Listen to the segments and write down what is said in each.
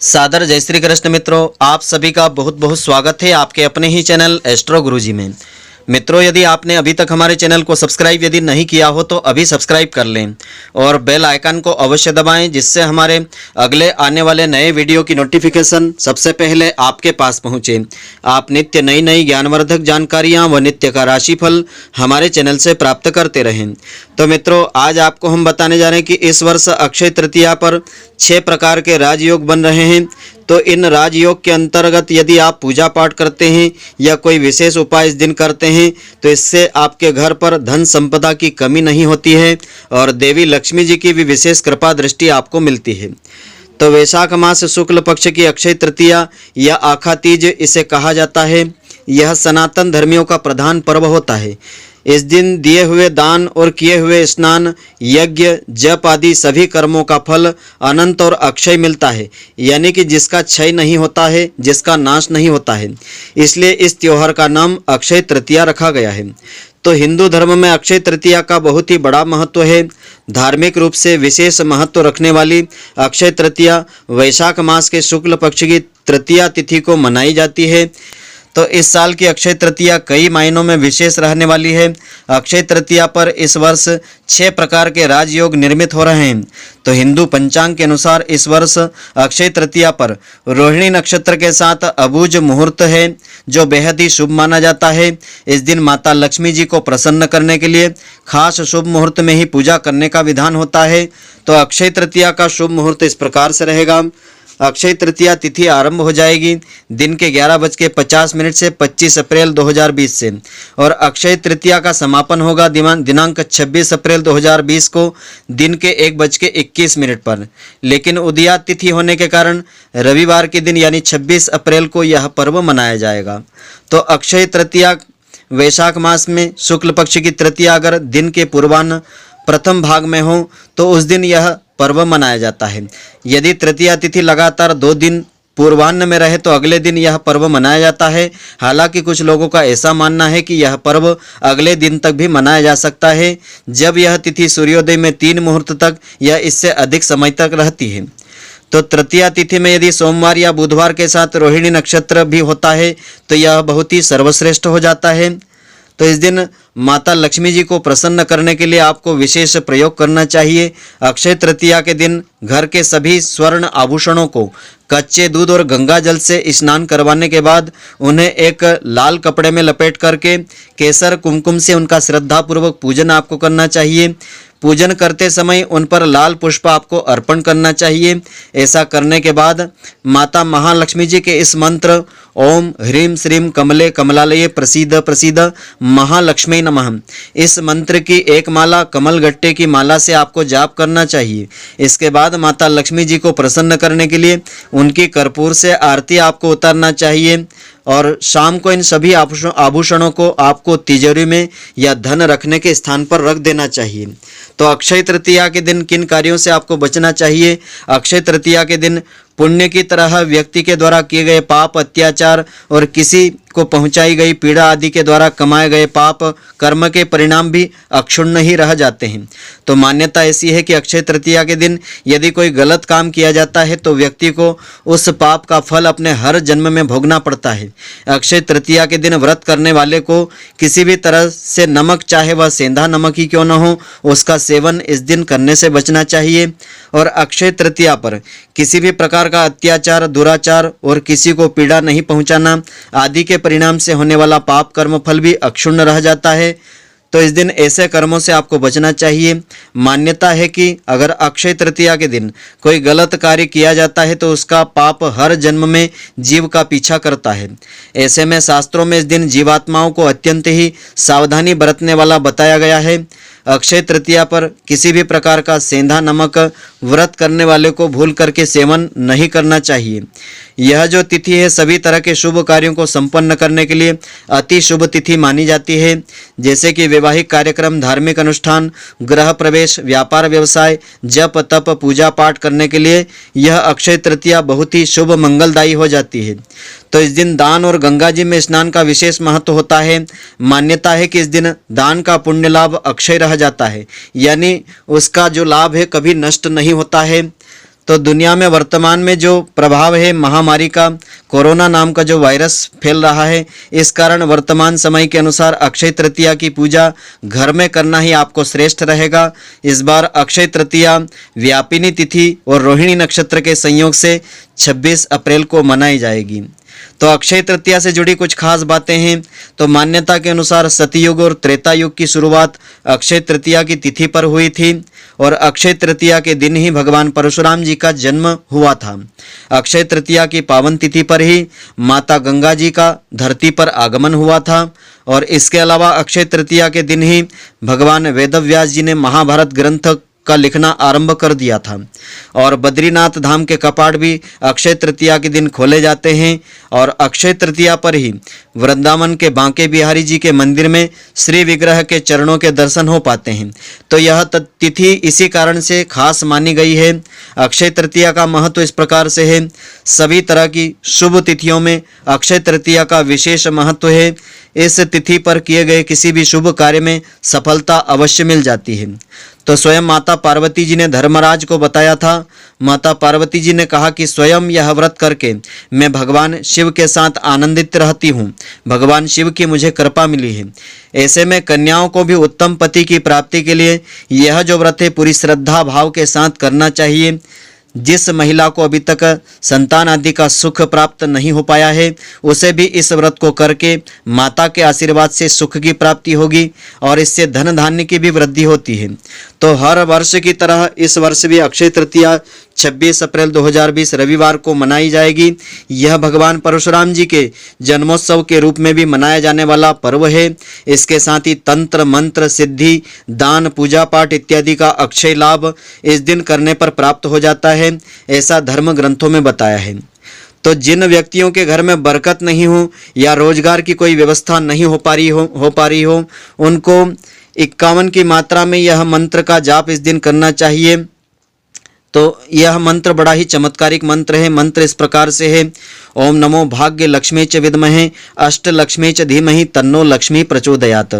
सादर जय श्री कृष्ण मित्रों, आप सभी का बहुत बहुत स्वागत है आपके अपने ही चैनल एस्ट्रो गुरुजी में। मित्रों, यदि आपने अभी तक हमारे चैनल को सब्सक्राइब यदि नहीं किया हो तो अभी सब्सक्राइब कर लें और बेल आइकन को अवश्य दबाएं, जिससे हमारे अगले आने वाले नए वीडियो की नोटिफिकेशन सबसे पहले आपके पास पहुंचे। आप नित्य नई नई ज्ञानवर्धक जानकारियां व नित्य का राशिफल हमारे चैनल से प्राप्त करते रहें। तो मित्रों, आज आपको हम बताने जा रहे हैं कि इस वर्ष अक्षय तृतीया पर 6 प्रकार के राजयोग बन रहे हैं। तो इन राजयोग के अंतर्गत यदि आप पूजा पाठ करते हैं या कोई विशेष उपाय इस दिन करते हैं तो इससे आपके घर पर धन संपदा की कमी नहीं होती है और देवी लक्ष्मी जी की भी विशेष कृपा दृष्टि आपको मिलती है। तो वैशाख मास शुक्ल पक्ष की अक्षय तृतीया या आखा तीज इसे कहा जाता है। यह सनातन धर्मियों का प्रधान पर्व होता है। इस दिन दिए हुए दान और किए हुए स्नान, यज्ञ, जप आदि सभी कर्मों का फल अनंत और अक्षय मिलता है, यानी कि जिसका क्षय नहीं होता है, जिसका नाश नहीं होता है। इसलिए इस त्योहार का नाम अक्षय तृतीया रखा गया है। तो हिंदू धर्म में अक्षय तृतीया का बहुत ही बड़ा महत्व है। धार्मिक रूप से विशेष महत्व रखने वाली अक्षय तृतीया वैशाख मास के शुक्ल पक्ष की तृतीया तिथि को मनाई जाती है। तो इस साल की अक्षय तृतीया कई मायनों में विशेष रहने वाली है। अक्षय तृतीया पर इस वर्ष 6 प्रकार के राजयोग निर्मित हो रहे हैं। तो हिंदू पंचांग के अनुसार इस वर्ष अक्षय तृतीया पर रोहिणी नक्षत्र के साथ अबूझ मुहूर्त है, जो बेहद ही शुभ माना जाता है। इस दिन माता लक्ष्मी जी को प्रसन्न करने के लिए खास शुभ मुहूर्त में ही पूजा करने का विधान होता है। तो अक्षय तृतीया का शुभ मुहूर्त इस प्रकार से रहेगा। अक्षय तृतीया तिथि आरंभ हो जाएगी दिन के 11:50 से 25 अप्रैल 2020 से और अक्षय तृतीया का समापन होगा दिनांक 26 अप्रैल 2020 को दिन के 1:21 पर। लेकिन उदया तिथि होने के कारण रविवार के दिन यानी 26 अप्रैल को यह पर्व मनाया जाएगा। तो अक्षय तृतीया वैशाख मास में शुक्ल पक्ष की तृतीया अगर दिन के पूर्वाह्न प्रथम भाग में हो तो उस दिन यह पर्व मनाया जाता है। यदि तृतीया तिथि लगातार 2 दिन पूर्वाह्न में रहे तो अगले दिन यह पर्व मनाया जाता है। हालांकि कुछ लोगों का ऐसा मानना है कि यह पर्व अगले दिन तक भी मनाया जा सकता है, जब यह तिथि सूर्योदय में 3 मुहूर्त तक या इससे अधिक समय तक रहती है। तो तृतीया तिथि में यदि सोमवार या बुधवार के साथ रोहिणी नक्षत्र भी होता है तो यह बहुत ही सर्वश्रेष्ठ हो जाता है। तो इस दिन माता लक्ष्मी जी को प्रसन्न करने के लिए आपको विशेष प्रयोग करना चाहिए। अक्षय तृतीया के दिन घर के सभी स्वर्ण आभूषणों को कच्चे दूध और गंगा जल से स्नान करवाने के बाद उन्हें एक लाल कपड़े में लपेट करके केसर कुमकुम से उनका श्रद्धापूर्वक पूजन आपको करना चाहिए। पूजन करते समय उन पर लाल पुष्प आपको अर्पण करना चाहिए। ऐसा करने के बाद माता महालक्ष्मी जी के इस मंत्र ओम ह्रीं श्रीं कमले कमलालये प्रसीद प्रसीद महालक्ष्मी नमः, इस मंत्र की एक माला कमल गट्टे की माला से आपको जाप करना चाहिए। इसके बाद माता लक्ष्मी जी को प्रसन्न करने के लिए उनकी कर्पूर से आरती आपको उतारना चाहिए और शाम को इन सभी आभूषणों को आपको तिजोरी में या धन रखने के स्थान पर रख देना चाहिए। तो अक्षय तृतीया के दिन किन कार्यों से आपको बचना चाहिए? अक्षय तृतीया के दिन पुण्य की तरह व्यक्ति के द्वारा किए गए पाप, अत्याचार और किसी को पहुंचाई गई पीड़ा आदि के द्वारा कमाए गए पाप कर्म के परिणाम भी अक्षुण्ण ही रह जाते हैं। तो मान्यता ऐसी है कि अक्षय तृतीया के दिन यदि कोई गलत काम किया जाता है तो व्यक्ति को उस पाप का फल अपने हर जन्म में भोगना पड़ता है। अक्षय तृतीया के दिन व्रत करने वाले को किसी भी तरह से नमक, चाहे वह सेंधा नमक ही क्यों न हो, उसका सेवन इस दिन करने से बचना चाहिए। और अक्षय तृतीया पर किसी भी प्रकार का अत्याचार, दुराचार और किसी को पीड़ा नहीं पहुंचाना आदि के परिणाम से होने वाला पाप कर्म फल भी अक्षुण्ण रह जाता है। तो इस दिन ऐसे कर्मों से आपको बचना चाहिए। मान्यता है कि अगर अक्षय तृतीया के दिन कोई गलत कार्य किया जाता है तो उसका पाप हर जन्म में जीव का पीछा करता है। ऐसे में शास्त्रों में इस दिन जीवात्माओं को अत्यंत ही सावधानी बरतने वाला बताया गया है। अक्षय तृतीया पर किसी भी प्रकार का सेंधा नमक व्रत करने वाले को भूल करके सेवन नहीं करना चाहिए। यह जो तिथि है सभी तरह के शुभ कार्यों को संपन्न करने के लिए अति शुभ तिथि मानी जाती है, जैसे कि वैवाहिक कार्यक्रम, धार्मिक अनुष्ठान, गृह प्रवेश, व्यापार व्यवसाय, जप तप, पूजा पाठ करने के लिए यह अक्षय तृतीया बहुत ही शुभ मंगलदायी हो जाती है। तो इस दिन दान और गंगा जी में स्नान का विशेष महत्व होता है। मान्यता है कि इस दिन दान का पुण्य लाभ अक्षय रह जाता है, यानी उसका जो लाभ है कभी नष्ट नहीं होता है। तो दुनिया में वर्तमान में जो प्रभाव है महामारी का, कोरोना नाम का जो वायरस फैल रहा है, इस कारण वर्तमान समय के अनुसार अक्षय तृतीया की पूजा घर में करना ही आपको श्रेष्ठ रहेगा। इस बार अक्षय तृतीया व्यापिनी तिथि और रोहिणी नक्षत्र के संयोग से 26 अप्रैल को मनाई जाएगी। तो अक्षय तृतीया से जुड़ी कुछ खास बातें हैं। तो मान्यता के अनुसार सतयुग और त्रेता युग की शुरुआत अक्षय तृतीया की तिथि पर हुई थी और अक्षय तृतीया के दिन ही भगवान परशुराम जी का जन्म हुआ था। अक्षय तृतीया की पावन तिथि पर ही माता गंगा जी का धरती पर आगमन हुआ था और इसके अलावा अक्षय तृतीया के दिन ही भगवान वेदव्यास जी ने महाभारत ग्रंथ का लिखना आरंभ कर दिया था और बद्रीनाथ धाम के कपाट भी अक्षय तृतीया के दिन खोले जाते हैं और अक्षय तृतीया पर ही वृंदावन के बांके बिहारी जी के मंदिर में श्री विग्रह के चरणों के दर्शन हो पाते हैं। तो यह तिथि इसी कारण से खास मानी गई है। अक्षय तृतीया का महत्व इस प्रकार से है, सभी तरह की शुभ तिथियों में अक्षय तृतीया का विशेष महत्व है। इस तिथि पर किए गए किसी भी शुभ कार्य में सफलता अवश्य मिल जाती है। तो स्वयं माता पार्वती जी ने धर्मराज को बताया था। माता पार्वती जी ने कहा कि स्वयं यह व्रत करके मैं भगवान शिव के साथ आनंदित रहती हूँ, भगवान शिव की मुझे कृपा मिली है। ऐसे में कन्याओं को भी उत्तम पति की प्राप्ति के लिए यह जो व्रत है पूरी श्रद्धा भाव के साथ करना चाहिए। जिस महिला को अभी तक संतान आदि का सुख प्राप्त नहीं हो पाया है, उसे भी इस व्रत को करके माता के आशीर्वाद से सुख की प्राप्ति होगी और इससे धन धान्य की भी वृद्धि होती है। तो हर वर्ष की तरह इस वर्ष भी अक्षय तृतीया 26 अप्रैल 2020 रविवार को मनाई जाएगी। यह भगवान परशुराम जी के जन्मोत्सव के रूप में भी मनाया जाने वाला पर्व है। इसके साथ ही तंत्र मंत्र सिद्धि दान पूजा पाठ इत्यादि का अक्षय लाभ इस दिन करने पर प्राप्त हो जाता है, ऐसा धर्म ग्रंथों में बताया है। तो जिन व्यक्तियों के घर में बरकत नहीं हो या रोजगार की कोई व्यवस्था नहीं हो पा रही हो उनको 51 की मात्रा में यह मंत्र का जाप इस दिन करना चाहिए। तो यह मंत्र बड़ा ही चमत्कारिक मंत्र है। मंत्र इस प्रकार से है, ओम नमो भाग्य लक्ष्मी च विद्महे अष्ट लक्ष्मी च धीमहि तन्नो लक्ष्मी प्रचोदयात्।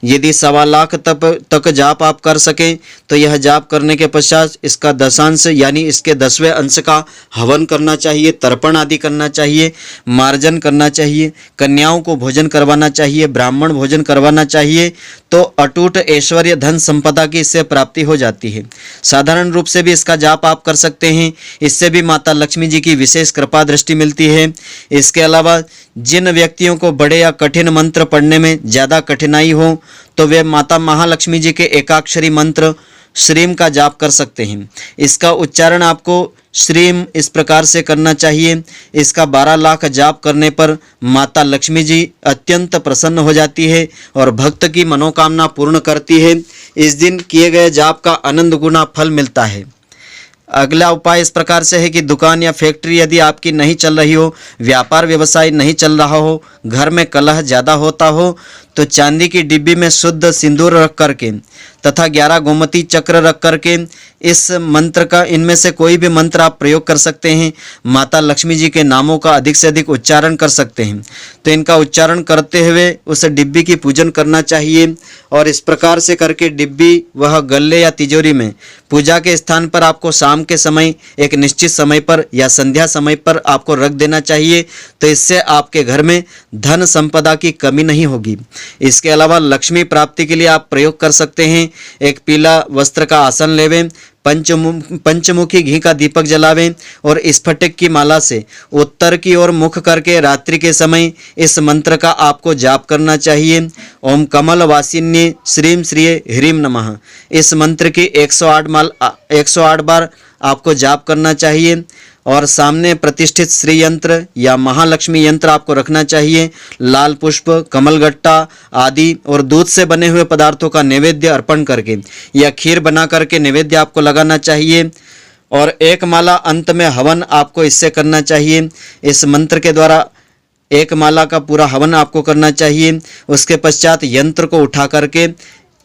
यदि 1.25 लाख तक जाप आप कर सकें तो यह जाप करने के पश्चात इसका दशांश यानी इसके 10वें अंश का हवन करना चाहिए, तर्पण आदि करना चाहिए, मार्जन करना चाहिए, कन्याओं को भोजन करवाना चाहिए, ब्राह्मण भोजन करवाना चाहिए। तो अटूट ऐश्वर्य धन संपदा की इससे प्राप्ति हो जाती है। साधारण रूप से भी इसका जाप आप कर सकते हैं, इससे भी माता लक्ष्मी जी की विशेष कृपा दृष्टि मिलती है। इसके अलावा जिन व्यक्तियों को बड़े या कठिन मंत्र पढ़ने में ज़्यादा कठिनाई हो तो वे माता महालक्ष्मी जी के एकाक्षरी मंत्र श्रीम का जाप कर सकते हैं। इसका उच्चारण आपको श्रीम इस प्रकार से करना चाहिए। इसका 12 लाख जाप करने पर माता लक्ष्मी जी अत्यंत प्रसन्न हो जाती है और भक्त की मनोकामना पूर्ण करती है। इस दिन किए गए जाप का अनंत गुना फल मिलता है। अगला उपाय इस प्रकार से है कि दुकान या फैक्ट्री यदि आपकी नहीं चल रही हो, व्यापार व्यवसाय नहीं चल रहा हो, घर में कलह ज़्यादा होता हो, तो चांदी की डिब्बी में शुद्ध सिंदूर रख करके तथा 11 गोमती चक्र रख करके इस मंत्र का इनमें से कोई भी मंत्र आप प्रयोग कर सकते हैं। माता लक्ष्मी जी के नामों का अधिक से अधिक उच्चारण कर सकते हैं। तो इनका उच्चारण करते हुए उस डिब्बी की पूजन करना चाहिए और इस प्रकार से करके डिब्बी वह गल्ले या तिजोरी में पूजा के स्थान पर आपको शाम के समय एक निश्चित समय पर या संध्या समय पर आपको रख देना चाहिए। तो इससे आपके घर में धन संपदा की कमी नहीं होगी। इसके अलावा लक्ष्मी प्राप्ति के लिए आप प्रयोग कर सकते हैं। एक पीला वस्त्र का आसन लेवें, पंचमुखी घी का दीपक जलावें और स्फटिक की माला से उत्तर की ओर मुख करके रात्रि के समय इस मंत्र का आपको जाप करना चाहिए। ओम कमल वासिन्ये श्रीम श्रीये ह्रीम नमः। इस मंत्र की 108 बार आपको जाप करना चाहिए और सामने प्रतिष्ठित श्री यंत्र या महालक्ष्मी यंत्र आपको रखना चाहिए। लाल पुष्प, कमलगट्टा आदि और दूध से बने हुए पदार्थों का नैवेद्य अर्पण करके या खीर बना करके नैवेद्य आपको लगाना चाहिए और एक माला अंत में हवन आपको इससे करना चाहिए। इस मंत्र के द्वारा एक माला का पूरा हवन आपको करना चाहिए। उसके पश्चात यंत्र को उठा करके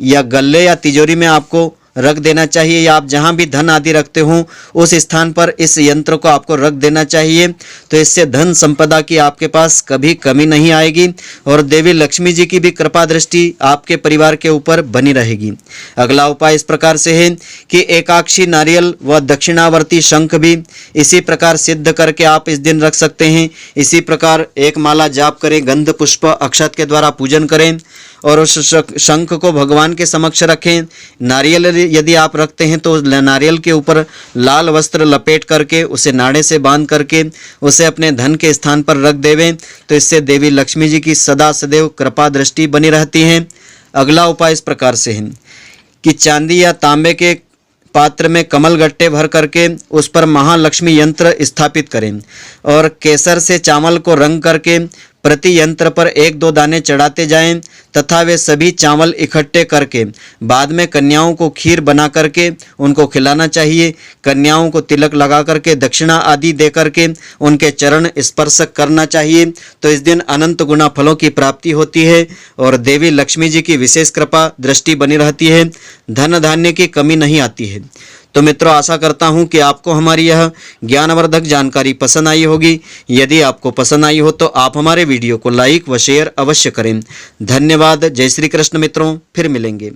या गल्ले या तिजोरी में आपको रख देना चाहिए, या आप जहां भी धन आदि रखते हो उस स्थान पर इस यंत्र को आपको रख देना चाहिए। तो इससे धन संपदा की आपके पास कभी कमी नहीं आएगी और देवी लक्ष्मी जी की भी कृपा दृष्टि आपके परिवार के ऊपर बनी रहेगी। अगला उपाय इस प्रकार से है कि एकाक्षी नारियल व दक्षिणावर्ती शंख भी इसी प्रकार सिद्ध करके आप इस दिन रख सकते हैं। इसी प्रकार एक माला जाप करें, गंध पुष्प अक्षत के द्वारा पूजन करें और उस शंख को भगवान के समक्ष रखें। नारियल यदि आप रखते हैं तो नारियल के ऊपर लाल वस्त्र लपेट करके उसे नाड़े से बांध करके उसे अपने धन के स्थान पर रख देवें, तो इससे देवी लक्ष्मी जी की सदा सदैव कृपा दृष्टि बनी रहती है। अगला उपाय इस प्रकार से है कि चांदी या तांबे के पात्र में कमल गट्टे भर करके उस पर महालक्ष्मी यंत्र स्थापित करें और केसर से चावल को रंग करके प्रति यंत्र पर 1-2 दाने चढ़ाते जाएं तथा वे सभी चावल इकट्ठे करके बाद में कन्याओं को खीर बना करके उनको खिलाना चाहिए। कन्याओं को तिलक लगा करके दक्षिणा आदि दे करके उनके चरण स्पर्श करना चाहिए। तो इस दिन अनंत गुना फलों की प्राप्ति होती है और देवी लक्ष्मी जी की विशेष कृपा दृष्टि बनी रहती है, धन धान्य की कमी नहीं आती है। तो मित्रों, आशा करता हूं कि आपको हमारी यह ज्ञानवर्धक जानकारी पसंद आई होगी। यदि आपको पसंद आई हो तो आप हमारे वीडियो को लाइक व शेयर अवश्य करें। धन्यवाद। जय श्री कृष्ण मित्रों, फिर मिलेंगे।